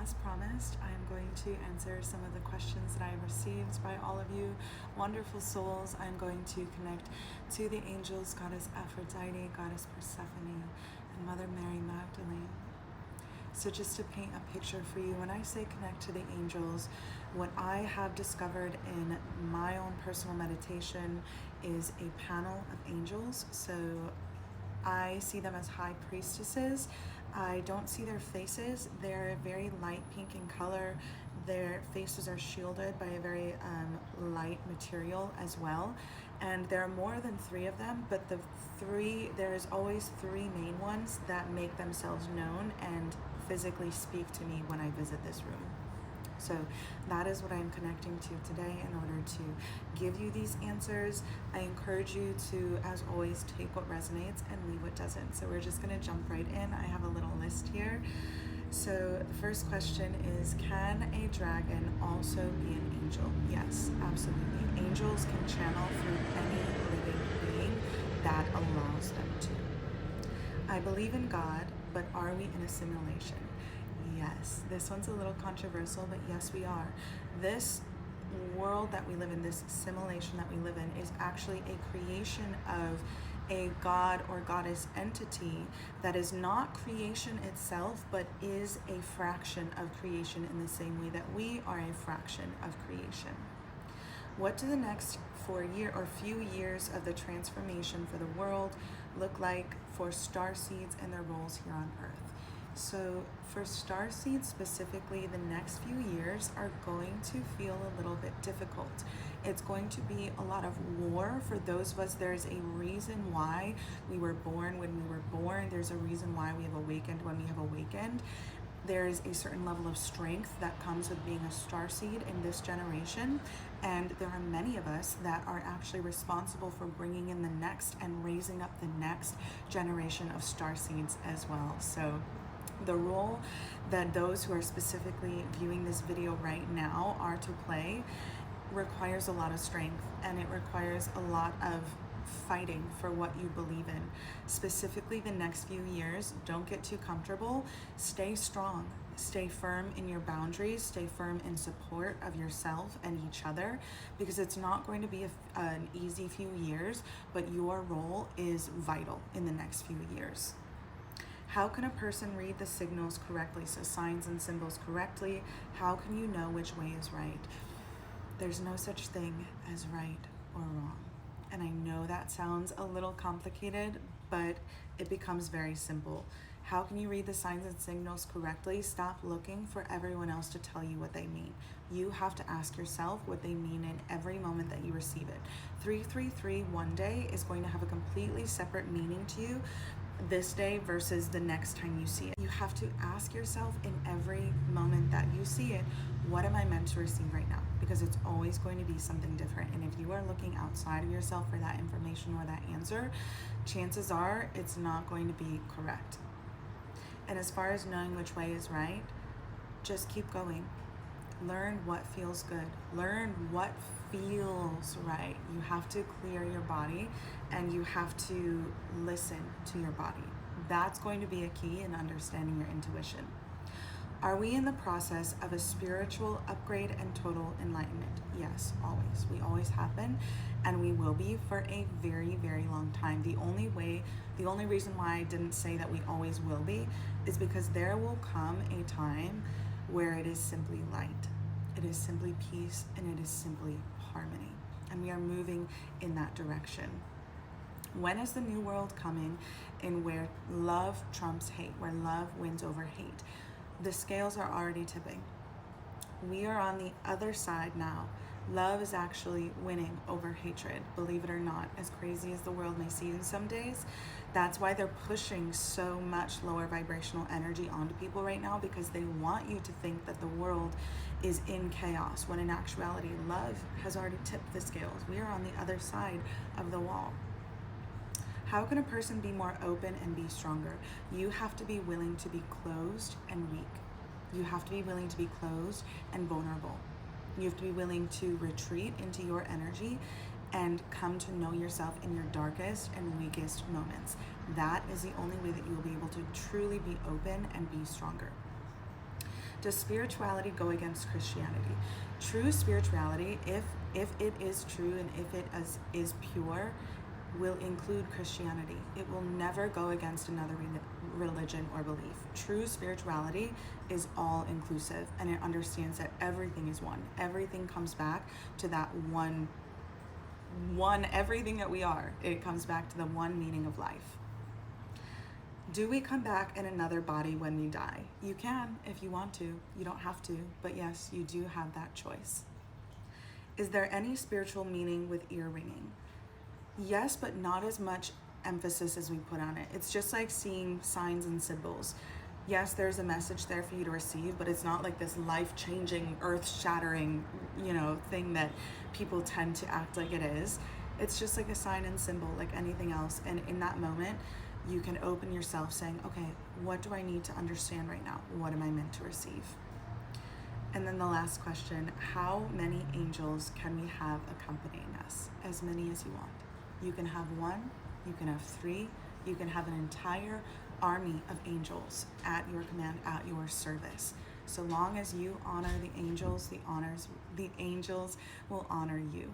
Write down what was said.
as promised, I'm going to answer some of the questions that I have received by all of you wonderful souls. I'm going to connect to the angels, Goddess Aphrodite, Goddess Persephone, and Mother Mary Magdalene. So just to paint a picture for you, when I say connect to the angels, what I have discovered in my own personal meditation is a panel of angels. So I see them as high priestesses. I don't see their faces. They're very light pink in color. Their faces are shielded by a very light material as well. And there are more than 3 of them, but there is always 3 main ones that make themselves known and physically speak to me when I visit this room. So that is what I'm connecting to today in order to give you these answers. I encourage you to, as always, take what resonates and leave what doesn't. So we're just going to jump right in. I have a little list here. So the first question is, can a dragon also be an angel? Yes, absolutely. Angels can channel through any living being that allows them to. I believe in God, but are we in a simulation? Yes, this one's a little controversial, but yes, we are. This world that we live in, this simulation that we live in, is actually a creation of a god or goddess entity that is not creation itself, but is a fraction of creation in the same way that we are a fraction of creation. What do the next few years of the transformation for the world look like for starseeds and their roles here on Earth? So for starseeds specifically, the next few years are going to feel a little bit difficult. It's going to be a lot of war for those of us. There's a reason why we were born when we were born. There's a reason why we have awakened when we have awakened. There is a certain level of strength that comes with being a starseed in this generation, and there are many of us that are actually responsible for bringing in the next and raising up the next generation of starseeds as well. So the role that those who are specifically viewing this video right now are to play requires a lot of strength, and it requires a lot of fighting for what you believe in. Specifically the next few years, don't get too comfortable. Stay strong. Stay firm in your boundaries. Stay firm in support of yourself and each other, because it's not going to be an easy few years, but your role is vital in the next few years. How can a person read the signals correctly, so signs and symbols correctly? How can you know which way is right? There's no such thing as right or wrong. And I know that sounds a little complicated, but it becomes very simple. How can you read the signs and signals correctly? Stop looking for everyone else to tell you what they mean. You have to ask yourself what they mean in every moment that you receive it. 333 one day is going to have a completely separate meaning to you this day versus the next time you see it. You have to ask yourself in every moment that you see it, what am I meant to receive right now? Because it's always going to be something different. And if you are looking outside of yourself for that information or that answer, chances are it's not going to be correct. And as far as knowing which way is right, just keep going. Learn what feels good. Learn what feels right. You have to clear your body and you have to listen to your body. That's going to be a key in understanding your intuition. Are we in the process of a spiritual upgrade and total enlightenment? Yes, always. We always have been, and we will be for a very, very long time. The only reason why I didn't say that we always will be is because there will come a time where it is simply light, it is simply peace, and it is simply harmony. And we are moving in that direction. When is the new world coming in where love trumps hate, where love wins over hate? The scales are already tipping. We are on the other side now. Love is actually winning over hatred, believe it or not, as crazy as the world may seem some days. That's why they're pushing so much lower vibrational energy onto people right now, because they want you to think that the world is in chaos, when in actuality, love has already tipped the scales. We are on the other side of the wall. How can a person be more open and be stronger? You have to be willing to be closed and weak. You have to be willing to be closed and vulnerable. You have to be willing to retreat into your energy and come to know yourself in your darkest and weakest moments. That is the only way that you will be able to truly be open and be stronger. Does spirituality go against Christianity? True spirituality, if it is true and if it is pure, will include Christianity. It will never go against another religion or belief. True spirituality is all inclusive, and it understands that everything is one. Everything comes back to that one, everything that we are. It comes back to the one meaning of life. Do we come back in another body when we die? You can if you want to. You don't have to, but yes, you do have that choice. Is there any spiritual meaning with ear ringing? Yes, but not as much emphasis as we put on it. It's just like seeing signs and symbols. Yes, there's a message there for you to receive, but it's not like this life-changing, earth-shattering, thing that people tend to act like it is. It's just like a sign and symbol, like anything else. And in that moment, you can open yourself saying, okay, what do I need to understand right now? What am I meant to receive? And then the last question, how many angels can we have accompanying us? As many as you want. You can have one, you can have three, you can have an entire army of angels at your command, at your service. So long as you honor the angels, the angels will honor you.